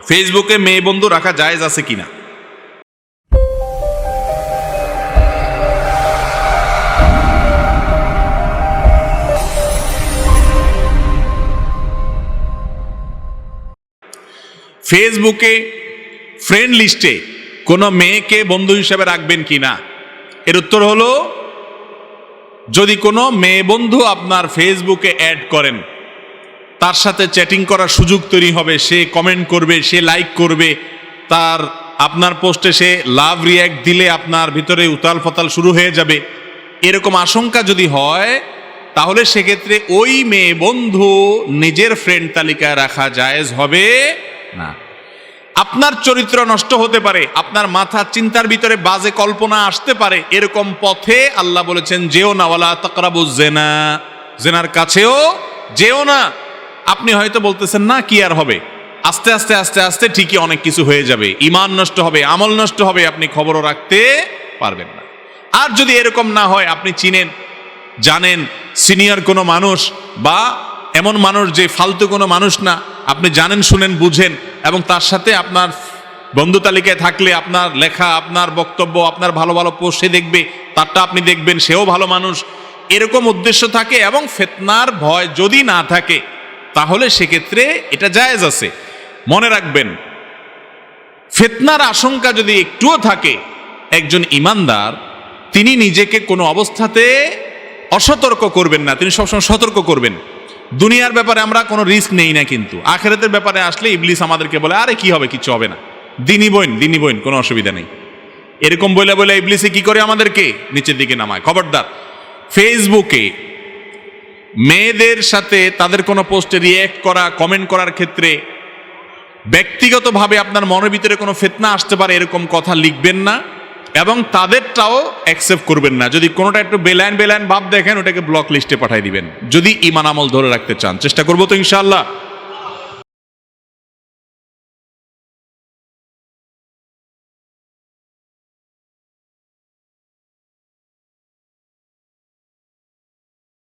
ফেসবুকে মেয়ে বন্ধু রাখা জায়েজ আছে কিনা? ফেসবুকে ফ্রেন্ড লিস্টে কোনো মেয়েকে বন্ধু হিসেবে রাখবেন কিনা? এর উত্তর হলো, যদি কোনো মেয়ে বন্ধু আপনার ফেসবুকে অ্যাড করেন, তার সাথে চ্যাটিং করার সুযোগ তৈরি হবে, সে কমেন্ট করবে, সে লাইক করবে, তার আপনার পোস্টে সে লাভ রিয়্যাক্ট দিলে আপনার ভিতরে উতাল ফতাল শুরু হয়ে যাবে, এরকম আশঙ্কা যদি হয়, তাহলে সেক্ষেত্রে ওই মেয়ে বন্ধু নিজের ফ্রেন্ড তালিকায় রাখা জায়েজ হবে না। আপনার চরিত্র নষ্ট হতে পারে, আপনার মাথা চিন্তার ভিতরে বাজে কল্পনা আসতে পারে, এরকম পথে আল্লাহ বলেছেন যেও না, ওয়ালা তাকরাবুজ জিনা, জিনার কাছেও যেও না। আপনি হয়তো বলতেছেন না কি আর হবে, আস্তে আস্তে আস্তে আস্তে ঠিকই অনেক কিছু হয়ে যাবে, ঈমান নষ্ট হবে, আমল নষ্ট হবে, আপনি খবরও রাখতে পারবেন না। আর যদি এরকম না হয়, আপনি চিনেন জানেন সিনিয়র কোনো মানুষ বা এমন মানুষ যে ফালতু কোনো মানুষ না, আপনি জানেন শুনেন বুঝেন, এবং তার সাথে আপনার বন্ধু তালিকায় থাকলে আপনার লেখা, আপনার বক্তব্য, আপনার ভালো ভালো পোস্ট সে দেখবে, তারটা আপনি দেখবেন, সেও ভালো মানুষ, এরকম উদ্দেশ্য থাকে এবং ফিতনার ভয় যদি না থাকে, তাহলে সেক্ষেত্রে এটা জায়েজ আছে। মনে রাখবেন, ফিতনার আশঙ্কা যদি একটুও থাকে, একজন ঈমানদার তিনি নিজেকে কোনো অবস্থাতে অসতর্ক করবেন না, তিনি সবসময় সতর্ক করবেন। দুনিয়ার ব্যাপারে আমরা কোনো রিস্ক নেই না, কিন্তু আখিরাতের ব্যাপারে আসলে ইবলিস আমাদেরকে বলে আরে কি হবে, কিছু হবে না, দিনই বইন কোনো অসুবিধা নেই, এরকম বলে বলে ইবলিসে কি করে আমাদেরকে নিচের দিকে নামায়। খবরদার, ফেসবুকে মেয়েদের সাথে তাদের কোনো পোস্টে রিয়্যাক্ট করা, কমেন্ট করার ক্ষেত্রে ব্যক্তিগতভাবে আপনার মনের ভিতরে কোনো ফিতনা আসতে পারে এরকম কথা লিখবেন না, এবং তাদেরটাও অ্যাকসেপ্ট করবেন না। যদি কোনোটা একটু বেলাইন ভাব দেখেন, ওটাকে ব্লক লিস্টে পাঠিয়ে দিবেন, যদি ঈমান আমল ধরে রাখতে চান। চেষ্টা করবো তো ইনশাআল্লাহ।